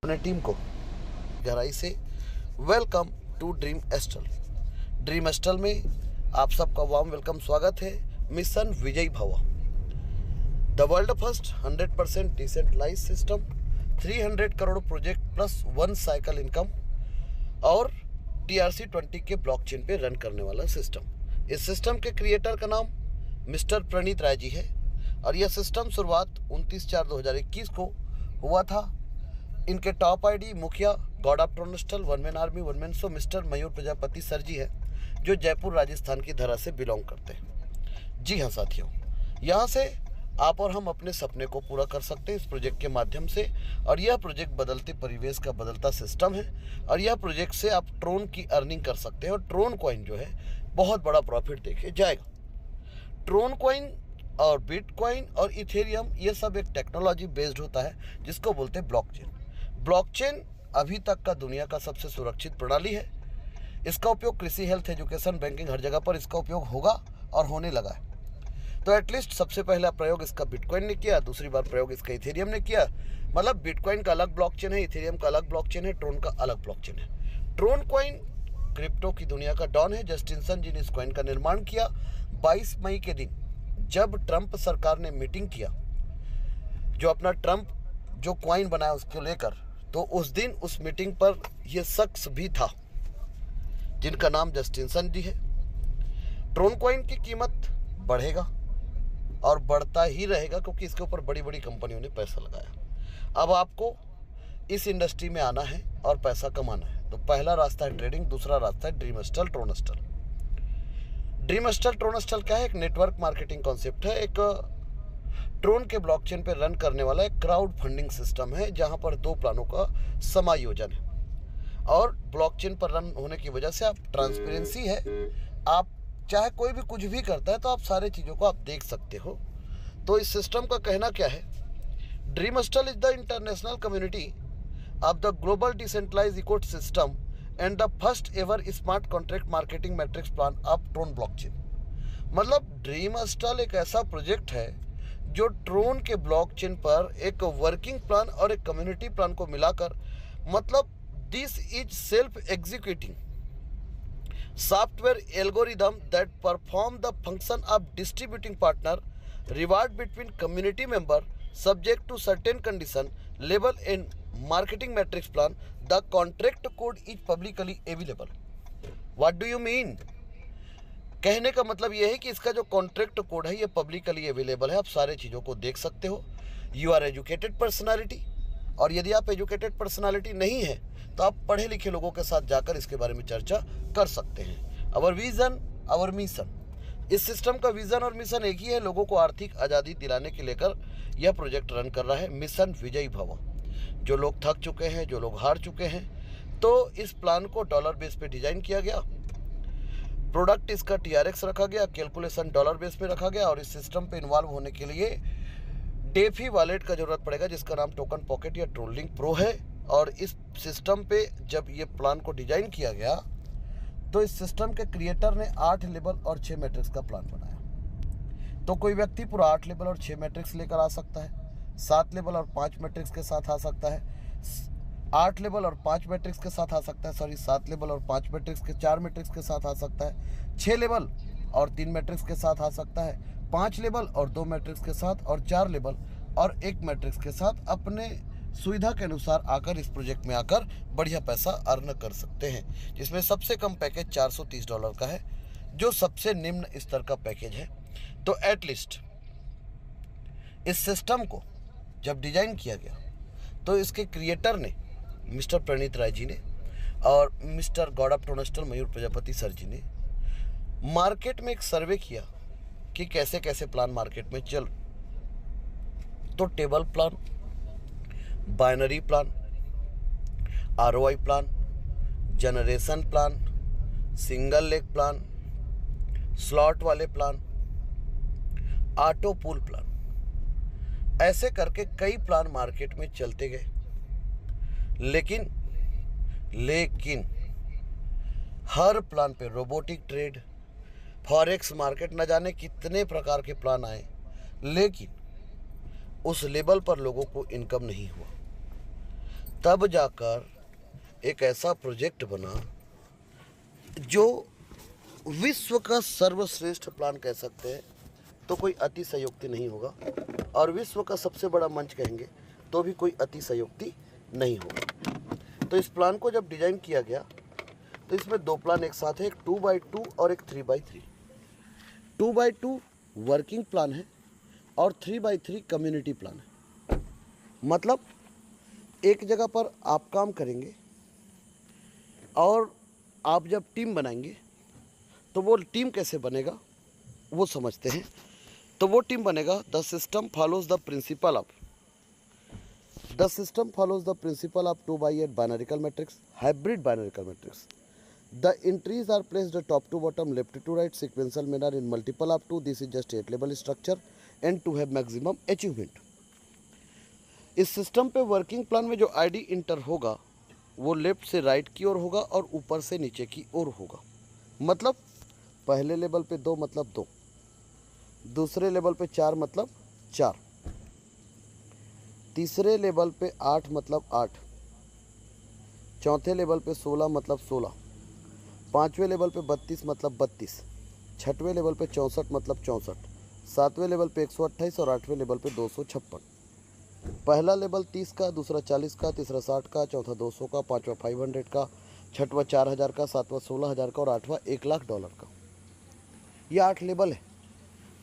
अपने टीम को गहराई से वेलकम टू ड्रीम एस्टल। ड्रीम एस्टल में आप सबका वार्म वेलकम स्वागत है। मिशन विजयी भव, the world first 100% decentralise system, 300 crore project plus 1 cycle income और TRC-20 के ब्लॉकचेन पे रन करने वाला सिस्टम। इस सिस्टम के क्रिएटर का नाम मिस्टर प्रणीत राय जी है और यह सिस्टम शुरुआत 29/4/2021 को हुआ था। इनके टॉप आईडी मुखिया गॉड ऑफ टोरनस्टल, one man army, one man show mister Mayur Prajapati sir ji है, जो जयपुर राजस्थान की धरा से बिलोंग करते हैं। जी हाँ साथियों, यहाँ से आप और हम अपने सपने को पूरा कर सकते हैं इस प्रोजेक्ट के माध्यम से। और यह प्रोजेक्ट बदलते परिवेश का बदलता सिस्टम है और यह प्रोजेक्ट से आप ट्रोन की अर्निंग कर सकते हैं और ट्रोन कॉइन जो है बहुत बड़ा प्रॉफिट देके जाएगा। ट्रोन कॉइन और बिटकॉइन और इथेरियम ये सब एक टेक्नोलॉजी बेस्ड होता है जिसको बोलते हैं ब्लॉकचेन। ब्लॉकचेन अभी तक का दुनिया का सबसे सुरक्षित प्रणाली है। इसका उपयोग कृषि, हेल्थ, एजुकेशन, बैंकिंग, हर जगह पर इसका उपयोग होगा और होने लगा है। तो एटलीस्ट सबसे पहला प्रयोग इसका बिटकॉइन ने किया, दूसरी बार प्रयोग इसका इथेरियम ने किया। मतलब बिटकॉइन का अलग ब्लॉकचेन है, इथेरियम का अलग ब्लॉकचेन है, ट्रोन का अलग ब्लॉकचेन है। ट्रोन कॉइन क्रिप्टो की दुनिया का डॉन है। जस्टिनसन जी ने इस कॉइन का निर्माण किया 22 मई के दिन, जब ट्रंप सरकार ने मीटिंग किया, जो अपना ट्रंप जो कॉइन बनाया उसको लेकर। तो उस दिन उस मीटिंग पर यह शख्स भी था जिनका नाम जस्टिनसन जी है। ट्रोन कॉइन की कीमत बढ़ेगा और बढ़ता ही रहेगा क्योंकि इसके ऊपर बड़ी बड़ी कंपनियों ने पैसा लगाया। अब आपको इस इंडस्ट्री में आना है और पैसा कमाना है। तो पहला रास्ता है ट्रेडिंग, दूसरा रास्ता है ड्रीम एस्टल ट्रोनस्टल। ड्रीम एस्टल ट्रोनस्टल क्या है? एक नेटवर्क मार्केटिंग कॉन्सेप्ट है। एक ट्रोन के ब्लॉकचेन पे रन करने वाला एक क्राउड फंडिंग सिस्टम है जहां पर 2 प्लानों का समायोजन है। और ब्लॉकचेन पर रन होने की वजह से आप ट्रांसपेरेंसी है, आप चाहे कोई भी कुछ भी करता है तो आप सारे चीज़ों को आप देख सकते हो। तो इस सिस्टम का कहना क्या है? Dream Astal is the international community of the global decentralise ecosystem and the first ever smart contract marketing matrix plan of Tron blockchain. मतलब ड्रीम एस्टल एक ऐसा प्रोजेक्ट है जो ट्रोन के ब्लॉकचेन पर एक वर्किंग प्लान और एक कम्युनिटी प्लान को मिलाकर, मतलब this is self executing software algorithm that perform the function of distributing partner reward between community member subject to certain condition level and marketing matrix plan. The contract code is publicly available. What do you mean? कहने का मतलब यह है कि इसका जो contract code है ये पब्लिकली अवेलेबल है, आप सारे चीज़ों को देख सकते हो। यू आर एजुकेटेड पर्सनालिटी, और यदि आप एजुकेटेड पर्सनालिटी नहीं है तो आप पढ़े लिखे लोगों के साथ जाकर इसके बारे में चर्चा कर सकते हैं। Our vision, our mission. इस सिस्टम का विजन और मिशन एक ही है, लोगों को आर्थिक आज़ादी दिलाने के लेकर यह प्रोजेक्ट रन कर रहा है। मिशन विजयी भव। जो लोग थक चुके हैं, जो लोग हार चुके हैं, तो इस प्लान को डॉलर बेस पे डिजाइन किया गया। प्रोडक्ट इसका TRX रखा गया, कैलकुलेशन डॉलर बेस पे रखा गया। और इस सिस्टम पे इन्वॉल्व होने के लिए डेफी वॉलेट का जरूरत पड़ेगा जिसका नाम टोकन पॉकेट या ट्रोलिंग प्रो है। और इस सिस्टम पे जब ये प्लान को डिजाइन किया गया तो इस सिस्टम के क्रिएटर ने 8 लेवल और 6 मैट्रिक्स का प्लान बनाया। तो कोई व्यक्ति पूरा 8 लेवल और 6 मैट्रिक्स लेकर आ सकता है, 7 लेवल और 5 मैट्रिक्स के साथ आ सकता है, 8 लेवल और 5 मैट्रिक्स के साथ आ सकता है, 7 लेवल और 5 मैट्रिक्स के 4 मैट्रिक्स के साथ आ सकता है, 6 लेवल और 3 मैट्रिक्स के साथ आ सकता है, 5 लेवल और 2 मैट्रिक्स के साथ, और 4 लेवल और 1 मैट्रिक्स के साथ अपने सुविधा के अनुसार आकर इस प्रोजेक्ट में आकर बढ़िया पैसा अर्न कर सकते हैं। जिसमें सबसे कम पैकेज $430 का है, जो सबसे निम्न स्तर का पैकेज है। तो एटलीस्ट इस सिस्टम को जब डिजाइन किया गया तो इसके क्रिएटर ने मिस्टर प्रणीत राय जी ने और मिस्टर गॉड ऑफ टोरनस्टल मयूर प्रजापति सर जी ने मार्केट में एक सर्वे किया कि कैसे कैसे प्लान मार्केट में चल। तो table plan, binary plan, ROI plan, generation plan, single leg plan, slot वाले प्लान, ऑटो पूल प्लान, ऐसे करके कई प्लान मार्केट में चलते गए। लेकिन हर प्लान पे रोबोटिक ट्रेड, फॉरेक्स मार्केट, न जाने कितने प्रकार के प्लान आए, लेकिन उस लेवल पर लोगों को इनकम नहीं हुआ। तब जाकर एक ऐसा प्रोजेक्ट बना जो विश्व का सर्वश्रेष्ठ प्लान कह सकते हैं तो कोई अतिशयोक्ति नहीं होगा, और विश्व का सबसे बड़ा मंच कहेंगे तो भी कोई अतिशयोक्ति नहीं होगा। तो इस प्लान को जब डिजाइन किया गया तो इसमें दो प्लान एक साथ है, एक 2x2 और एक 3x3। 2x2 वर्किंग प्लान है और 3x3 कम्युनिटी प्लान है। मतलब एक जगह पर आप काम करेंगे और आप जब टीम बनाएंगे तो वो टीम कैसे बनेगा वो समझते हैं। तो वो टीम बनेगा the system follows the principle of 2x8 binarical matrix, hybrid binarical matrix. The entries are placed top to bottom, left to right, sequential manner in multiple of 2. This is just 8 level structure and to have maximum achievement. इस system पे working plan में जो ID inter होगा वो left से right की ओर होगा और ऊपर से नीचे की ओर होगा। मतलब पहले लेवल पे 2 मतलब 2, दूसरे लेवल पे 4 मतलब 4, तीसरे लेवल पे 8 मतलब 8, चौथे लेवल पे 16 मतलब 16, पाँचवें लेवल पे 32 मतलब 32, छठवें लेवल पे 64 मतलब 64, सातवें लेवल पे 128 और आठवें लेवल पे 256। पहला लेवल 30 का, दूसरा 40 का, तीसरा 60 का, चौथा 200 का, पाँचवा 500 का, छठवां 4000 का, सातवां 16000 का और आठवां $1,00,000 का। ये 8 लेवल है।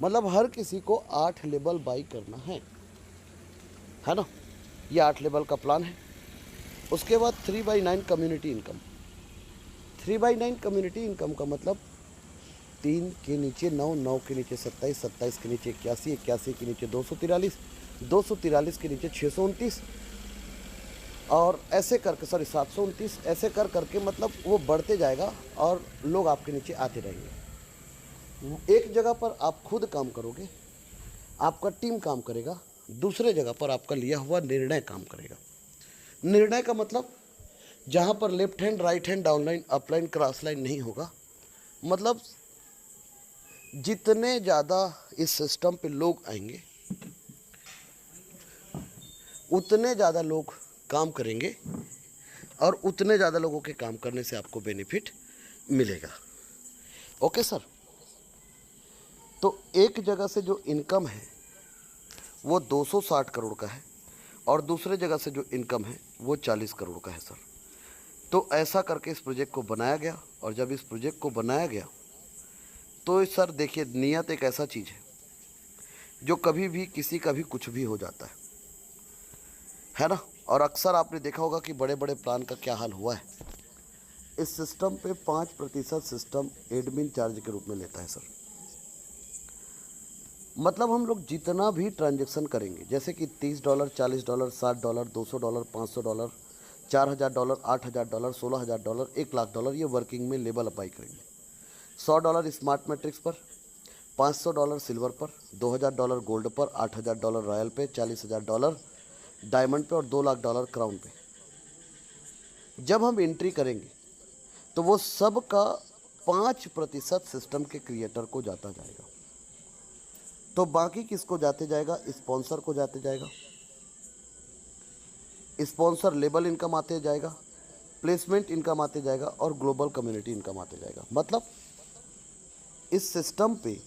मतलब हर किसी को 8 लेवल बाई करना है ना। ये 8 लेवल का प्लान है। उसके बाद 3/9 कम्युनिटी इनकम। 3/9 कम्युनिटी इनकम का मतलब 3 के नीचे 9, 9 के नीचे 27, 27 के नीचे 81, 81 के नीचे 243, 243 के नीचे 629 और ऐसे करके 729, ऐसे कर करके मतलब वो बढ़ते जाएगा और लोग आपके नीचे आते रहेंगे। एक जगह पर आप खुद काम करोगे, आपका टीम काम करेगा, दूसरे जगह पर आपका लिया हुआ निर्णय काम करेगा। निर्णय का मतलब जहाँ पर left hand, right hand, downline, upline, cross line नहीं होगा। मतलब जितने ज़्यादा इस सिस्टम पे लोग आएंगे उतने ज़्यादा लोग काम करेंगे और उतने ज़्यादा लोगों के काम करने से आपको बेनिफिट मिलेगा। Okay sir. तो एक जगह से जो इनकम है वो 260 करोड़ का है और दूसरे जगह से जो इनकम है वो 40 करोड़ का है सर। तो ऐसा करके इस प्रोजेक्ट को बनाया गया और जब इस प्रोजेक्ट को बनाया गया तो सर देखिए, नियत एक ऐसा चीज़ है जो कभी भी किसी का भी कुछ भी हो जाता है ना। और अक्सर आपने देखा होगा कि बड़े बड़े प्लान का क्या हाल हुआ है। इस सिस्टम पे 5% सिस्टम एडमिन चार्ज के रूप में लेता है सर। मतलब हम लोग जितना भी ट्रांजैक्शन करेंगे, जैसे कि $30, $40, $60, $200, $500, $4000, $8000, $16000, $1,00,000 ये वर्किंग में लेवल अप्लाई करेंगे। $100 स्मार्ट मैट्रिक्स पर, $500 सिल्वर पर, $2000 गोल्ड पर, $8000 रॉयल पे, $40000 डायमंड पे और $2,00,000 क्राउन पे। जब हम एंट्री करेंगे तो वो सब का 5% सिस्टम के क्रिएटर को जाता जाएगा। तो बाकी किसको जाते जाएगा? स्पॉन्सर को जाते जाएगा। स्पॉन्सर लेबल इनकम आते जाएगा, प्लेसमेंट इनकम आते जाएगा और ग्लोबल कम्युनिटी इनकम आते जाएगा। मतलब इस सिस्टम पे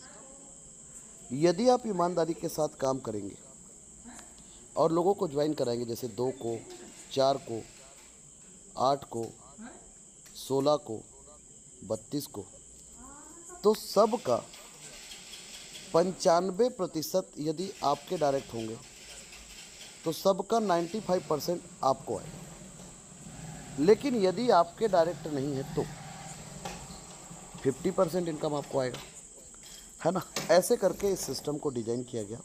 यदि आप ईमानदारी के साथ काम करेंगे और लोगों को ज्वाइन कराएंगे, जैसे 2 को, 4 को, 8 को, 16 को, 32 को, तो सबका 95% यदि आपके डायरेक्ट होंगे तो सबका 95% आपको आएगा। लेकिन यदि आपके डायरेक्ट नहीं है तो 50% इनकम आपको आएगा, है ना। ऐसे करके इस सिस्टम को डिज़ाइन किया गया।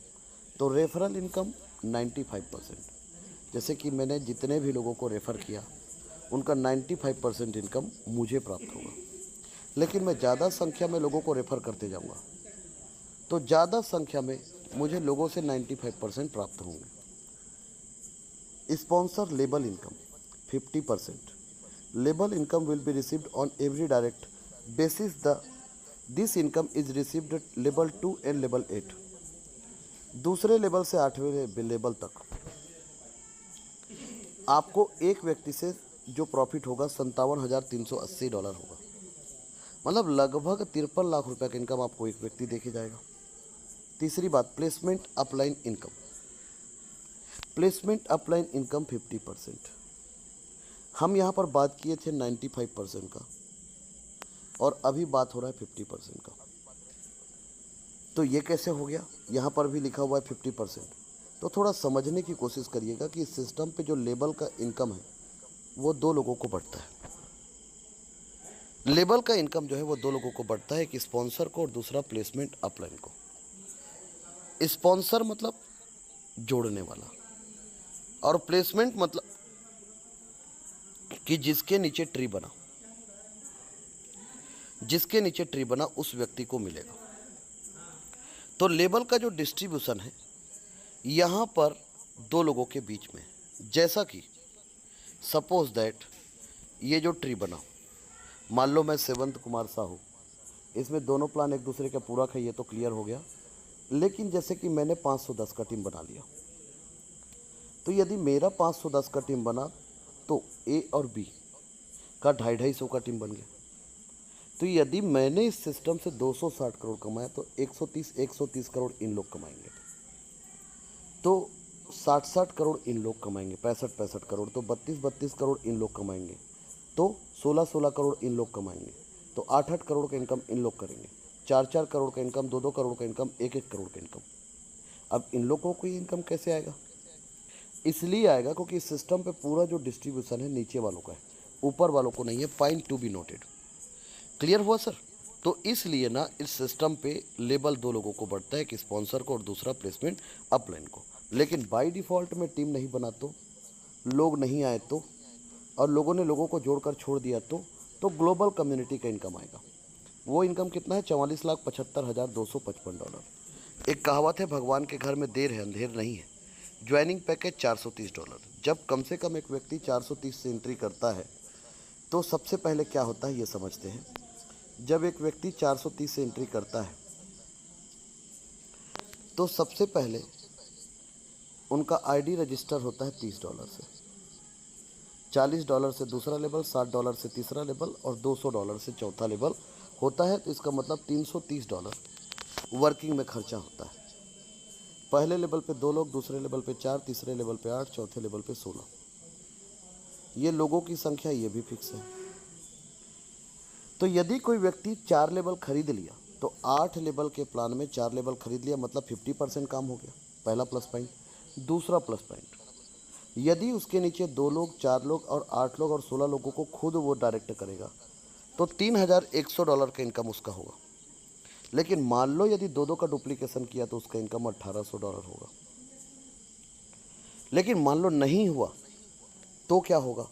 तो रेफरल इनकम 95%, जैसे कि मैंने जितने भी लोगों को रेफ़र किया उनका 95% इनकम मुझे प्राप्त होगा। लेकिन मैं ज़्यादा संख्या में लोगों को रेफ़र करते जाऊंगा तो ज़्यादा संख्या में मुझे लोगों से 95% प्राप्त होंगे। Sponsor label income 50%। Label income will be received on every direct basis. This income is received level 2 and level 8, दूसरे लेवल से 8वें लेवल तक। आपको एक व्यक्ति से जो प्रॉफिट होगा $57,380 होगा। मतलब लगभग 53 लाख रुपए का इनकम आपको एक व्यक्ति देके जाएगा। तीसरी बात, placement upline income. Placement upline income 50%। हम यहाँ पर बात किए थे 95% का और अभी बात हो रहा है 50% का। तो ये कैसे हो गया? यहाँ पर भी लिखा हुआ है 50%। तो थोड़ा समझने की कोशिश करिएगा कि इस सिस्टम पे जो लेबल का इनकम है वो दो लोगों को बढ़ता है। लेबल का इनकम जो है वो दो लोगों को बढ़ता है, एक स्पॉन्सर को और दूसरा प्लेसमेंट अपलाइन को। स्पॉन्सर मतलब जोड़ने वाला और प्लेसमेंट मतलब कि जिसके नीचे ट्री बना, जिसके नीचे ट्री बना उस व्यक्ति को मिलेगा। तो लेबल का जो डिस्ट्रीब्यूशन है यहाँ पर दो लोगों के बीच में, जैसा कि सपोज दैट ये जो ट्री बना, मान लो मैं सेवंत कुमार साहू, इसमें दोनों प्लान एक दूसरे का पूरक है, ये तो क्लियर हो गया। लेकिन जैसे कि मैंने 510 का टीम बना लिया, तो यदि मेरा 510 का टीम बना तो ए और बी का 250-250 का टीम बन गया। तो यदि मैंने इस सिस्टम से 260 करोड़ कमाया तो 130 करोड़ इन लोग कमाएंगे, तो 60 करोड़ इन लोग कमाएंगे, 65 करोड़, तो 32 करोड़ इन लोग कमाएंगे, तो 16 करोड़ इन लोग कमाएंगे, तो 8 करोड़ का इनकम इन लोग करेंगे, 4 करोड़ का इनकम, 2 करोड़ का इनकम, 1 करोड़ का इनकम। अब इन लोगों को ये इनकम कैसे आएगा? इसलिए आएगा क्योंकि इस सिस्टम पे पूरा जो डिस्ट्रीब्यूशन है नीचे वालों का है, ऊपर वालों को नहीं है। Point to be noted. Clear हुआ सर? तो इसलिए ना इस सिस्टम पे लेबल दो लोगों को बढ़ता है, एक स्पॉन्सर को और दूसरा प्लेसमेंट अपलाइन को। लेकिन बाय डिफ़ॉल्ट में टीम नहीं बना तो, लोग नहीं आए तो, और लोगों ने लोगों को जोड़कर छोड़ दिया तो ग्लोबल कम्युनिटी का इनकम आएगा। वो इनकम कितना है? $44,75,255। एक कहावत है, भगवान के घर में देर है अंधेर नहीं है। Joining package $430। जब कम से कम एक व्यक्ति 430 से एंट्री करता है तो सबसे पहले क्या होता है ये समझते हैं। जब एक व्यक्ति 430 से एंट्री करता है तो सबसे पहले उनका आईडी रजिस्टर होता है $30 से, $40 से दूसरा लेवल, $60 से तीसरा लेवल और $200 से चौथा लेवल होता है। तो इसका मतलब $330 वर्किंग में खर्चा होता है। पहले लेवल पे 2 लोग, दूसरे लेवल पे 4, तीसरे लेवल पे 8, चौथे लेवल पे 16। ये लोगों की संख्या ये भी फिक्स है। तो यदि कोई व्यक्ति 4 लेवल खरीद लिया तो 8 लेवल के प्लान में 4 लेवल खरीद लिया, मतलब 50% काम हो गया। पहला प्लस पॉइंट। दूसरा प्लस पॉइंट, यदि उसके नीचे 2 लोग, 4 लोग और 8 लोग और 16 लोगों को खुद वो डायरेक्ट करेगा तो $3,100 का इनकम उसका होगा। लेकिन मान लो यदि 2 का डुप्लीकेशन किया तो उसका इनकम $1,800 होगा। लेकिन मान लो नहीं हुआ तो क्या होगा?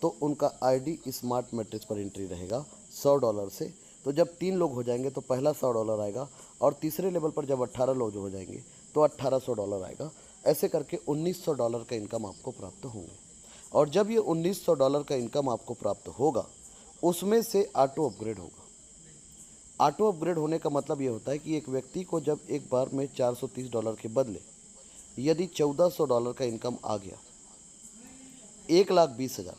तो उनका आईडी स्मार्ट मैट्रिक्स पर एंट्री रहेगा $100 से। तो जब 3 लोग हो जाएंगे तो पहला $100 आएगा और तीसरे लेवल पर जब 18 लोग हो जाएंगे तो $1,800 आएगा। ऐसे करके $1,900 का इनकम आपको प्राप्त होंगे। और जब ये $1,900 का इनकम आपको प्राप्त होगा उसमें से ऑटो अपग्रेड होगा। ऑटो अपग्रेड होने का मतलब ये होता है कि एक व्यक्ति को जब एक बार में $430 के बदले यदि $1,400 का इनकम आ गया, 1,20,000,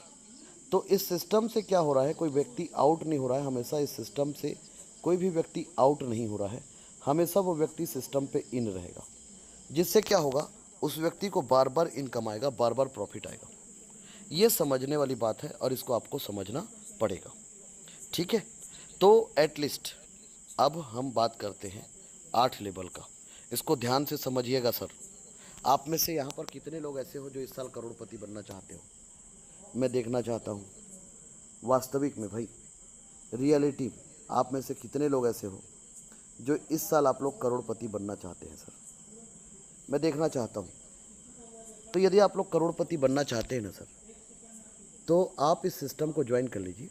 तो इस सिस्टम से क्या हो रहा है? कोई व्यक्ति आउट नहीं हो रहा है। हमेशा इस सिस्टम से कोई भी व्यक्ति आउट नहीं हो रहा है, हमेशा वो व्यक्ति सिस्टम पे इन रहेगा। जिससे क्या होगा? उस व्यक्ति को बार बार इनकम आएगा, बार बार प्रॉफिट आएगा। ये समझने वाली बात है और इसको आपको समझना पड़ेगा। ठीक है, तो एटलीस्ट अब हम बात करते हैं 8 लेवल का। इसको ध्यान से समझिएगा सर। आप में से यहाँ पर कितने लोग ऐसे हो जो इस साल करोड़पति बनना चाहते हो? मैं देखना चाहता हूँ वास्तविक में भाई, रियलिटी, आप में से कितने लोग ऐसे हो जो इस साल आप लोग करोड़पति बनना चाहते हैं? सर मैं देखना चाहता हूँ। तो यदि आप लोग करोड़पति बनना चाहते हैं ना सर, तो आप इस सिस्टम को ज्वाइन कर लीजिए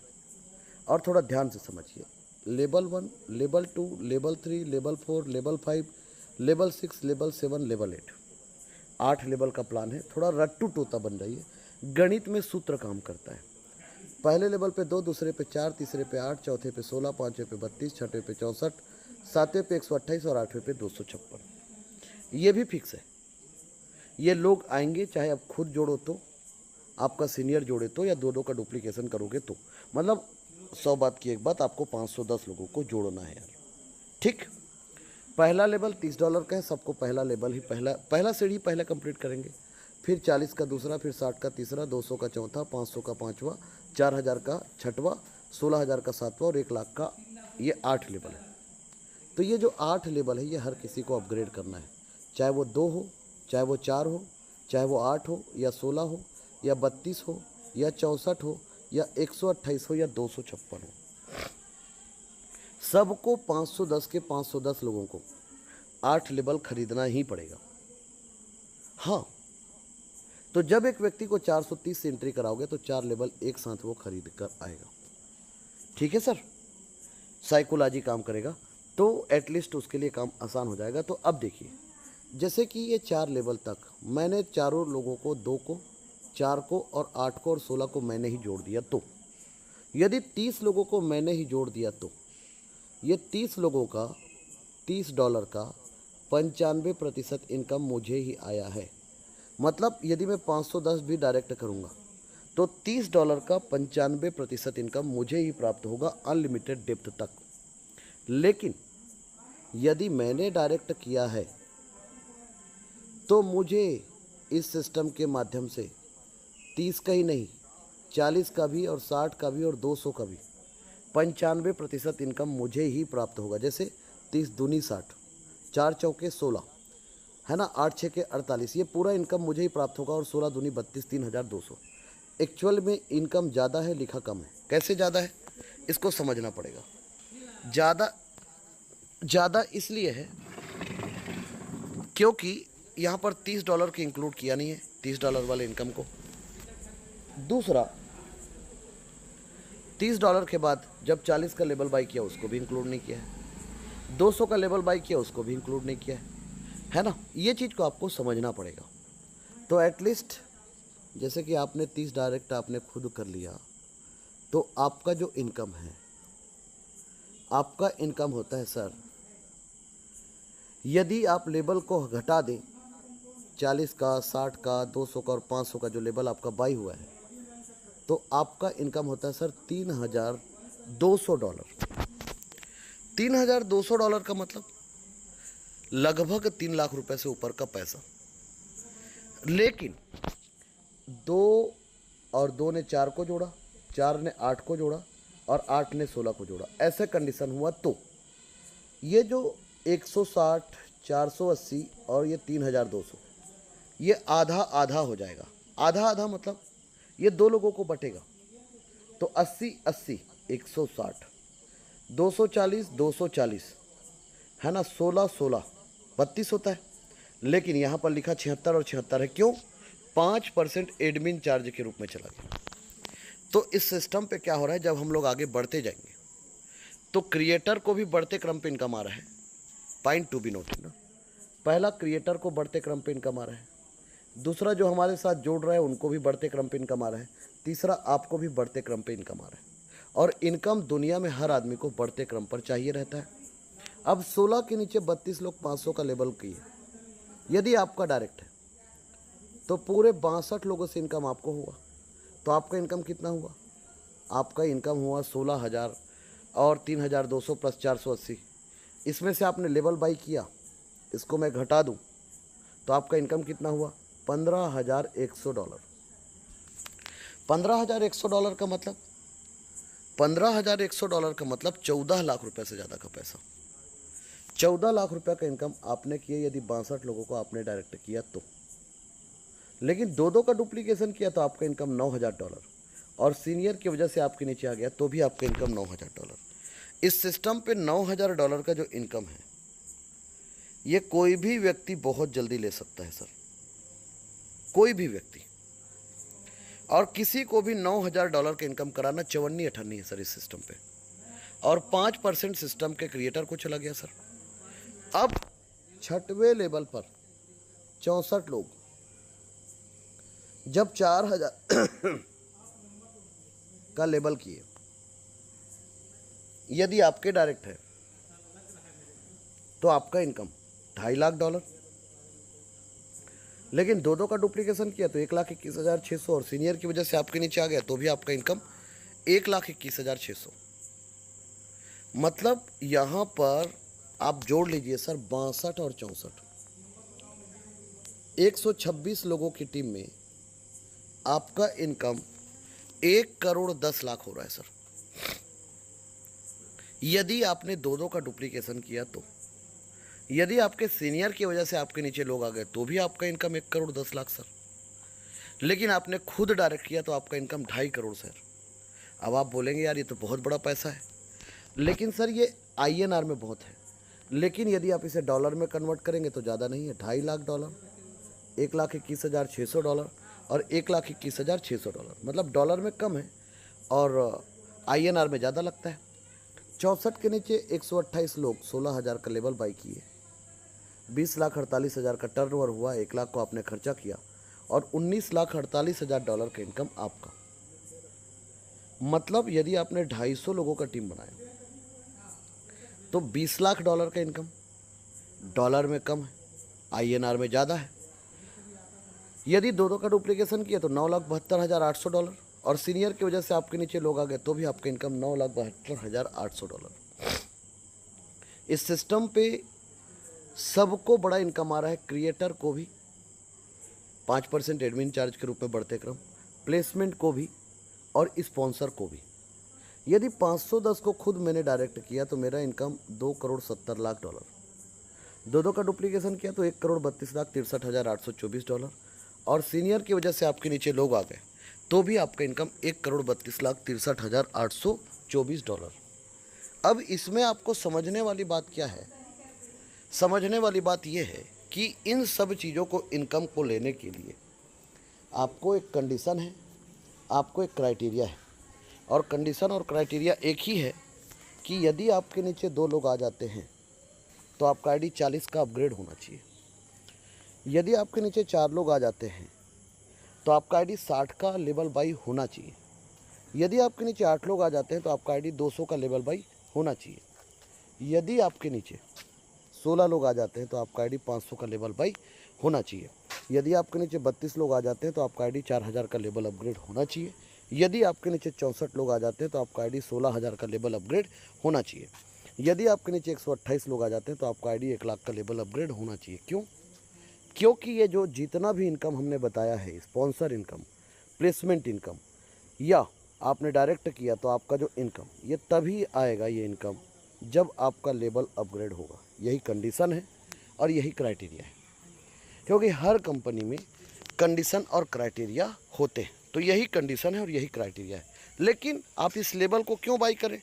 और थोड़ा ध्यान से समझिए। Level 1, level 2, level 3, level 4, level 5, level 6, level 7, level 8, 8 level का प्लान है। थोड़ा रट्टू तोता बन जाइए। गणित में सूत्र काम करता है। पहले लेवल पे 2, दूसरे पे 4, तीसरे पे 8, चौथे पे 16, पाँचवें पे 32, छठे पे 64, सातवें पे 128 और 8वें पे 256। ये भी फिक्स है। ये लोग आएंगे चाहे आप खुद जोड़ो तो, आपका सीनियर जोड़े तो, या 2-2 का डुप्लीकेशन करोगे तो, मतलब 100 बात की एक बात, आपको 510 लोगों को जोड़ना है यार। ठीक, पहला लेवल $30 का है, सबको पहला लेवल ही पहला सीढ़ी पहले कंप्लीट करेंगे, फिर 40 का दूसरा, फिर 60 का तीसरा, 200 का चौथा, 500 का पाँचवा, 4000 का छठवा, 16,000 का सातवां और 1 लाख का, ये 8 लेवल है। तो ये जो 8 लेवल है ये हर किसी को अपग्रेड करना है, चाहे वो 2 हो, चाहे वो 4 हो, चाहे वो 8 हो या 16 हो या 32 हो या 64 हो या 128 हो या 256 हो। सबको 510 के 510 लोगों को 8 लेवल खरीदना ही पड़ेगा। हाँ, तो जब एक व्यक्ति को 430 से एंट्री कराओगे तो 4 लेवल एक साथ वो खरीद कर आएगा। ठीक है सर, साइकोलॉजी काम करेगा तो एटलीस्ट उसके लिए काम आसान हो जाएगा। तो अब देखिए, जैसे कि ये 4 लेवल तक मैंने चारों लोगों को, 2 को, 4 को और 8 को और 16 को मैंने ही जोड़ दिया, तो यदि 30 लोगों को मैंने ही जोड़ दिया तो ये 30 लोगों का $30 का 95% इनकम मुझे ही आया है। मतलब यदि मैं 510 भी डायरेक्ट करूँगा तो $30 का 95% इनकम मुझे ही प्राप्त होगा अनलिमिटेड डेप्थ तक। लेकिन यदि मैंने डायरेक्ट किया है तो मुझे इस सिस्टम के माध्यम से 30 का ही नहीं, 40 का भी और 60 का भी और 200 का भी 95% इनकम मुझे ही प्राप्त होगा। जैसे 30 दूनी 60, 4 चौके 16 है ना, 8 छः के 48, ये पूरा इनकम मुझे ही प्राप्त होगा। और 16 दूनी 32, 3200। एक्चुअल में इनकम ज़्यादा है, लिखा कम है। कैसे ज़्यादा है इसको समझना पड़ेगा। ज़्यादा इसलिए है क्योंकि यहाँ पर $30 की इंक्लूड किया नहीं है, $30 वाले इनकम को। दूसरा, $30 के बाद जब 40 का लेवल बाई किया उसको भी इंक्लूड नहीं किया है, 200 का लेवल बाई किया उसको भी इंक्लूड नहीं किया है ना। ये चीज़ को आपको समझना पड़ेगा। तो एटलीस्ट जैसे कि आपने 30 डायरेक्ट आपने खुद कर लिया, तो आपका जो इनकम है, आपका इनकम होता है सर, यदि आप लेवल को घटा दें 40 का, 60 का, 200 का और 500 का जो लेवल आपका बाई हुआ है, तो आपका इनकम होता है सर $3,200। $3,200 का मतलब लगभग 3 लाख रुपए से ऊपर का पैसा। लेकिन 2 और 2 ने 4 को जोड़ा, 4 ने 8 को जोड़ा और 8 ने 16 को जोड़ा, ऐसे कंडीशन हुआ तो ये जो 160, 480 और ये 3,200, ये आधा आधा हो जाएगा। आधा आधा मतलब ये 2 लोगों को बटेगा, तो 80 80 160, 240 240 है ना, 16 16 32 होता है। लेकिन यहाँ पर लिखा 76 और 76 है, क्यों? 5% एडमिन चार्ज के रूप में चला गया। तो इस सिस्टम पे क्या हो रहा है, जब हम लोग आगे बढ़ते जाएंगे तो क्रिएटर को भी बढ़ते क्रम पे इनकम आ रहा है। पॉइंट टू बी नोटेड ना, पहला क्रिएटर को बढ़ते क्रम पे इनकम आ रहा है, दूसरा जो हमारे साथ जोड़ रहा है उनको भी बढ़ते क्रम पे इनकम आ रहा है, तीसरा आपको भी बढ़ते क्रम पे इनकम आ रहा है। और इनकम दुनिया में हर आदमी को बढ़ते क्रम पर चाहिए रहता है। अब 16 के नीचे 32 लोग 500 का लेवल किए, यदि आपका डायरेक्ट है तो पूरे 62 लोगों से इनकम आपको हुआ, तो आपका इनकम कितना हुआ? आपका इनकम हुआ 16,000 और 3,200 प्लस 480। इसमें से आपने लेवल बाई किया, इसको मैं घटा दूं तो आपका इनकम कितना हुआ? $15,100। $15,100 का मतलब, $15,100 का मतलब 14 लाख रुपए से ज़्यादा का पैसा। 14 लाख रुपए का इनकम आपने किया यदि 62 लोगों को आपने डायरेक्ट किया तो। लेकिन 2-2 का डुप्लीकेशन किया तो आपका इनकम $9,000, और सीनियर की वजह से आपके नीचे आ गया तो भी आपका इनकम $9,000। इस सिस्टम पे $9,000 का जो इनकम है ये कोई भी व्यक्ति बहुत जल्दी ले सकता है सर, कोई भी व्यक्ति। और किसी को भी $9,000 का इनकम कराना चवन्नी अठन्नी है सर इस सिस्टम पे। और 5% सिस्टम के क्रिएटर को चला गया सर। अब 6वें लेवल पर 64 लोग जब 4,000 का लेवल किए, यदि आपके डायरेक्ट है तो आपका इनकम $2.5 लाख। लेकिन दो का डुप्लीकेशन किया तो 1,21,600 और सीनियर की वजह से आपके नीचे आ गया तो भी आपका इनकम 1,21,600। मतलब यहाँ पर आप जोड़ लीजिए सर 62 और 64, 126 लोगों की टीम में आपका इनकम 1,10,00,000 हो रहा है सर। यदि आपने दो का डुप्लीकेशन किया तो, यदि आपके सीनियर की वजह से आपके नीचे लोग आ गए तो भी आपका इनकम 1,10,00,000 सर। लेकिन आपने खुद डायरेक्ट किया तो आपका इनकम 2.5 करोड़ सर। अब आप बोलेंगे यार ये तो बहुत बड़ा पैसा है, लेकिन सर ये INR में बहुत है। लेकिन यदि आप इसे डॉलर में कन्वर्ट करेंगे तो ज़्यादा नहीं है, $2.5 लाख, $1,21,600 और $1,21,600। मतलब डॉलर में कम है और INR में ज़्यादा लगता है। 64 के नीचे 128 लोग 16,000 का लेवल बाई किए, 20,48,000 का टर्नओवर हुआ, 1 लाख को आपने खर्चा किया और $19,48,000 का इनकम आपका। मतलब यदि आपने 250 लोगों का टीम बनाया तो $20 लाख का इनकम। डॉलर में कम है, INR में ज़्यादा है। यदि दो का डुप्लीकेशन किया तो $9,72,800 और सीनियर की वजह से आपके नीचे लोग आ गए तो भी आपका इनकम $9,72,800। इस सिस्टम पे सबको बड़ा इनकम आ रहा है, क्रिएटर को भी 5% एडमिन चार्ज के रूप में बढ़ते क्रम, प्लेसमेंट को भी और स्पॉन्सर को भी। यदि 510 को खुद मैंने डायरेक्ट किया तो मेरा इनकम $2,70,00,000। दो का डुप्लीकेशन किया तो $1,32,63,824 और सीनियर की वजह से आपके नीचे लोग आ गए तो भी आपका इनकम $1,32,63,824। अब इसमें आपको समझने वाली बात क्या है? समझने वाली बात यह है कि इन सब चीज़ों को, इनकम को लेने के लिए आपको एक कंडीशन है, आपको एक क्राइटेरिया है। और कंडीशन और क्राइटेरिया एक ही है कि यदि आपके नीचे 2 लोग आ जाते हैं तो आपका ID 40 का अपग्रेड होना चाहिए। यदि आपके नीचे 4 लोग आ जाते हैं तो आपका ID 60 का लेवल बाई होना चाहिए। यदि आपके नीचे 8 लोग आ जाते हैं तो आपका ID 200 का लेवल बाई होना चाहिए। यदि आपके नीचे 16 लोग आ जाते हैं तो आपका ID 500 का लेवल बाई होना चाहिए। यदि आपके नीचे 32 लोग आ जाते हैं तो आपका ID 4,000 का लेवल अपग्रेड होना चाहिए। यदि आपके नीचे 64 लोग आ जाते हैं तो आपका ID 16,000 का लेवल अपग्रेड होना चाहिए। यदि आपके नीचे 128 लोग आ जाते हैं तो आपका ID 1 लाख का लेवल अपग्रेड होना चाहिए। क्यों? क्योंकि ये जो जितना भी इनकम हमने बताया है, स्पॉन्सर इनकम, प्लेसमेंट इनकम या आपने डायरेक्ट किया तो आपका जो इनकम, ये तभी आएगा ये इनकम जब आपका लेवल अपग्रेड होगा। यही कंडीशन है और यही क्राइटेरिया है। क्योंकि हर कंपनी में कंडीशन और क्राइटेरिया होते हैं, तो यही कंडीशन है और यही क्राइटेरिया है। लेकिन आप इस लेवल को क्यों बाई करें,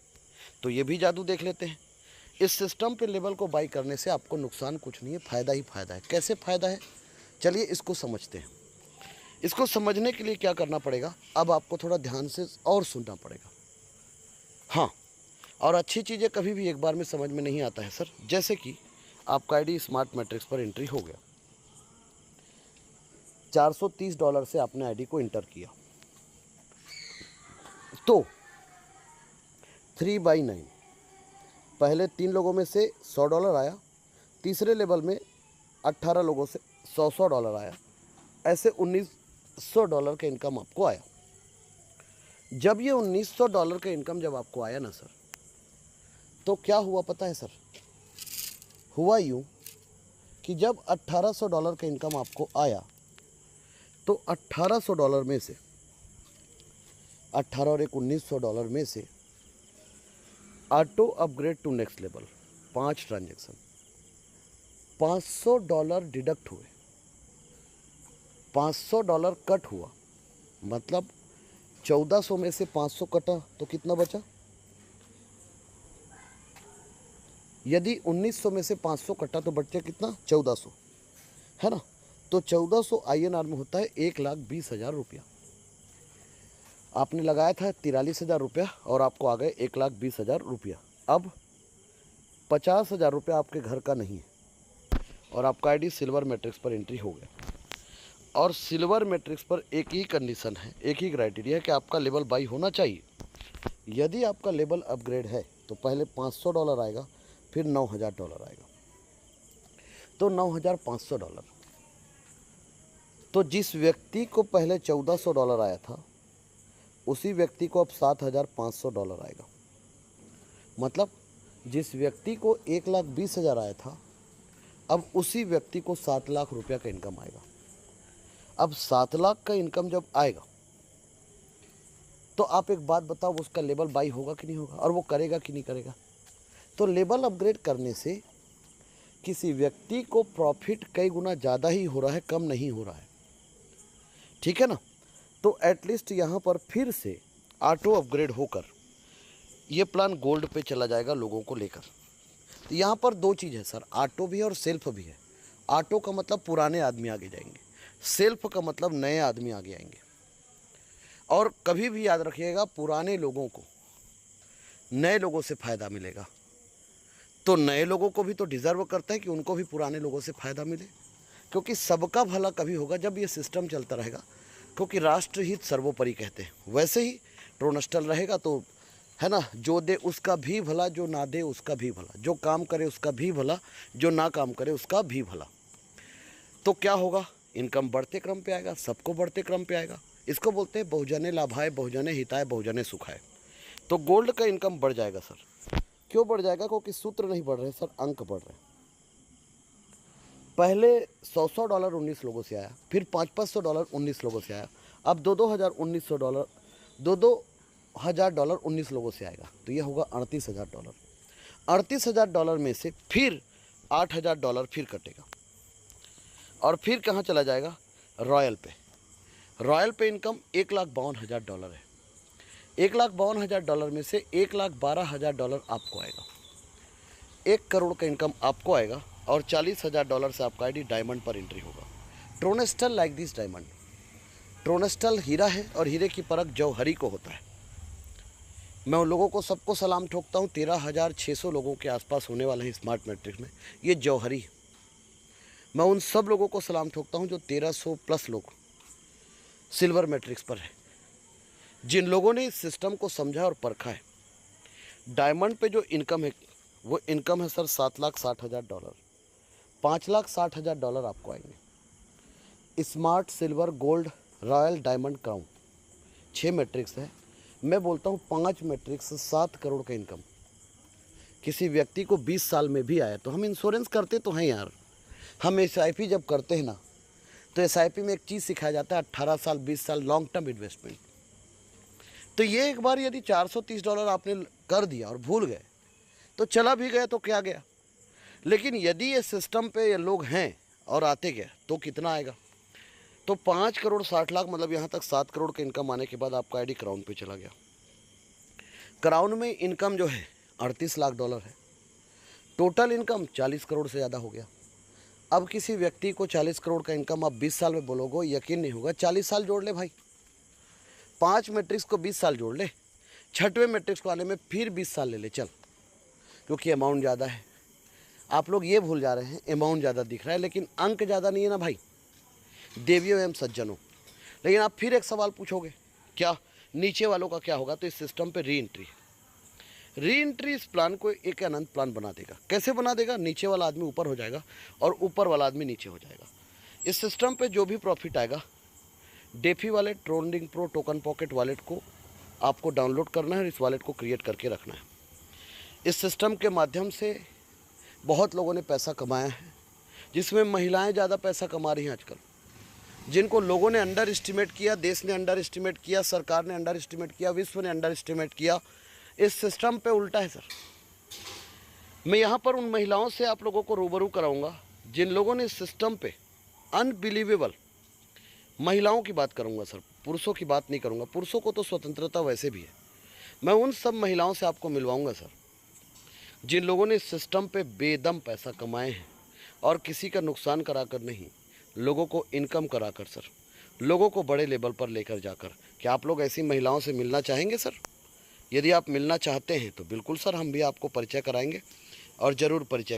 तो ये भी जादू देख लेते हैं। इस सिस्टम पे लेवल को बाई करने से आपको नुकसान कुछ नहीं है, फ़ायदा ही फ़ायदा है। कैसे फ़ायदा है, चलिए इसको समझते हैं। इसको समझने के लिए क्या करना पड़ेगा, अब आपको थोड़ा ध्यान से और सुनना पड़ेगा। हाँ, और अच्छी चीज़ें कभी भी एक बार में समझ में नहीं आता है सर। जैसे कि आपका ID स्मार्ट मैट्रिक्स पर एंट्री हो गया, $430 से आपने ID को इंटर किया तो 3/9 पहले 3 लोगों में से $100 आया, तीसरे लेवल में 18 लोगों से $100 आया, ऐसे $1,900 का इनकम आपको आया। जब ये $1,900 का इनकम जब आपको आया ना सर, तो क्या हुआ पता है सर? हुआ यूँ कि जब $1,800 का इनकम आपको आया तो $1,800 में से 18 और एक $1,900 में से auto upgrade to next level 5 transaction $500 deduct हुए, $500 कट हुआ। मतलब 1400 में से 500 कटा तो कितना बचा? यदि 1900 में से 500 कटा तो बचा कितना? 1400, है ना? तो 1400 INR में होता है 1,20,000 रुपया। आपने लगाया था 43,000 रुपया और आपको आ गए 1,20,000 रुपया। अब 50,000 रुपया आपके घर का नहीं है और आपका ID सिल्वर मैट्रिक्स पर एंट्री हो गया। और सिल्वर मैट्रिक्स पर एक ही कंडीशन है, एक ही क्राइटेरिया है कि आपका लेवल बाई होना चाहिए। यदि आपका लेवल अपग्रेड है तो पहले $500 आएगा, फिर $9,000 आएगा, तो $9,500। तो जिस व्यक्ति को पहले $1400 आया था, उसी व्यक्ति को अब $7500 आएगा। मतलब जिस व्यक्ति को 1,20,000 आया था, अब उसी व्यक्ति को 7 लाख रुपया का इनकम आएगा। अब 7 लाख का इनकम जब आएगा तो आप एक बात बताओ, उसका लेवल बाई होगा कि नहीं होगा, और वो करेगा कि नहीं करेगा। तो लेवल अपग्रेड करने से किसी व्यक्ति को प्रॉफिट कई गुना ज़्यादा ही हो रहा है, कम नहीं हो रहा है। ठीक है ना। तो एटलीस्ट यहाँ पर फिर से ऑटो अपग्रेड होकर ये प्लान गोल्ड पे चला जाएगा लोगों को लेकर। तो यहाँ पर दो चीज़ है सर, ऑटो भी है और सेल्फ भी है। ऑटो का मतलब पुराने आदमी आगे जाएंगे, सेल्फ का मतलब नए आदमी आगे आएंगे। और कभी भी याद रखिएगा, पुराने लोगों को नए लोगों से फ़ायदा मिलेगा, तो नए लोगों को भी तो डिज़र्व करते हैं कि उनको भी पुराने लोगों से फ़ायदा मिले, क्योंकि सबका भला कभी होगा जब ये सिस्टम चलता रहेगा, क्योंकि राष्ट्रहित सर्वोपरि कहते हैं। वैसे ही ट्रोनस्टल रहेगा तो है ना, जो दे उसका भी भला, जो ना दे उसका भी भला, जो काम करे उसका भी भला, जो ना काम करे उसका भी भला। तो क्या होगा, इनकम बढ़ते क्रम पे आएगा, सबको बढ़ते क्रम पे आएगा। इसको बोलते हैं बहुजने लाभाय, बहुजने हिताय, बहुजने सुखाय। तो गोल्ड का इनकम बढ़ जाएगा सर। क्यों बढ़ जाएगा? क्योंकि सूत्र नहीं बढ़ रहे सर, अंक बढ़ रहे हैं। पहले $100 19 लोगों से आया, फिर $500 19 लोगों से आया, अब $2,000 19 लोगों से आएगा। तो यह होगा $38,000। $38,000 में से फिर $8,000 फिर कटेगा, और फिर कहाँ चला जाएगा? रॉयल पे। रॉयल पे इनकम $1,52,000 है। $1,52,000 में से $1,12,000 आपको आएगा। 1 करोड़ का इनकम आपको आएगा, और $40,000 से आपका आईडी डायमंड पर एंट्री होगा। ट्रोनस्टल लाइक दिस डायमंड। ट्रोनस्टल हीरा है, और हीरे की परख जौहरी को होता है। मैं उन लोगों को सबको सलाम ठोकता हूँ, 13,600 लोगों के आसपास होने वाले हैं स्मार्ट मैट्रिक्स में, ये जौहरी है। मैं उन सब लोगों को सलाम ठोकता हूँ जो 1300 प्लस लोग सिल्वर मैट्रिक्स पर है, जिन लोगों ने इस सिस्टम को समझा और परखा है। डायमंड पे जो इनकम है, वो इनकम है सर $7,60,000। $5,60,000 आपको आएंगे। Smart, silver, gold, royal, diamond, crown, 6 matrix है। मैं बोलता हूँ 5 मैट्रिक्स 7 करोड़ का इनकम किसी व्यक्ति को 20 साल में भी आया। तो हम इंश्योरेंस करते तो हैं यार, हम SIP जब करते हैं ना, तो SIP में एक चीज़ सिखाया जाता है, 18 साल 20 साल लॉन्ग टर्म इन्वेस्टमेंट। तो ये एक बार यदि $430 आपने कर दिया और भूल गए, तो चला भी गया तो क्या गया। लेकिन यदि ये सिस्टम पे ये लोग हैं और आते गए तो कितना आएगा? तो 5 करोड़ 60 लाख, मतलब यहाँ तक 7 करोड़ का इनकम आने के बाद आपका आईडी क्राउन पे चला गया। क्राउन में इनकम जो है $38 लाख है। टोटल इनकम 40 करोड़ से ज़्यादा हो गया। अब किसी व्यक्ति को 40 करोड़ का इनकम आप 20 साल में बोलोगे, यकीन नहीं होगा। 40 साल जोड़ ले भाई, 5 मैट्रिक्स को 20 साल जोड़ ले, 6वें मैट्रिक्स को आने में फिर 20 साल ले ले चल, क्योंकि अमाउंट ज़्यादा है। आप लोग ये भूल जा रहे हैं, अमाउंट ज़्यादा दिख रहा है लेकिन अंक ज़्यादा नहीं है ना भाई, देवियों एवं सज्जनों। लेकिन आप फिर एक सवाल पूछोगे, क्या नीचे वालों का क्या होगा? तो इस सिस्टम पे री एंट्री है। री एंट्री इस प्लान को एक अनंत प्लान बना देगा। कैसे बना देगा? नीचे वाला आदमी ऊपर हो जाएगा और ऊपर वाला आदमी नीचे हो जाएगा। इस सिस्टम पे जो भी प्रॉफिट आएगा, DeFi wallet, TronLink pro, token pocket wallet को आपको डाउनलोड करना है और इस वॉलेट को क्रिएट करके रखना है। इस सिस्टम के माध्यम से बहुत लोगों ने पैसा कमाया है, जिसमें महिलाएं ज़्यादा पैसा कमा रही हैं आजकल, जिनको लोगों ने अंडर एस्टिमेट किया, देश ने अंडर एस्टिमेट किया, सरकार ने अंडर एस्टिमेट किया, विश्व ने अंडर एस्टिमेट किया। इस सिस्टम पे उल्टा है सर। मैं यहाँ पर उन महिलाओं से आप लोगों को रूबरू कराऊंगा जिन लोगों ने इस सिस्टम पे अनबिलीवेबल, महिलाओं की बात करूंगा सर, पुरुषों की बात नहीं करूंगा। पुरुषों को तो स्वतंत्रता वैसे भी है। मैं उन सब महिलाओं से आपको मिलवाऊंगा सर, जिन लोगों ने इस सिस्टम पे बेदम पैसा कमाए हैं, और किसी का नुकसान कराकर नहीं, लोगों को इनकम कराकर सर, लोगों को बड़े लेवल पर लेकर जाकर। क्या आप लोग ऐसी महिलाओं से मिलना चाहेंगे सर? यदि आप मिलना चाहते हैं तो बिल्कुल सर, हम भी आपको परिचय कराएंगे, और ज़रूर परिचय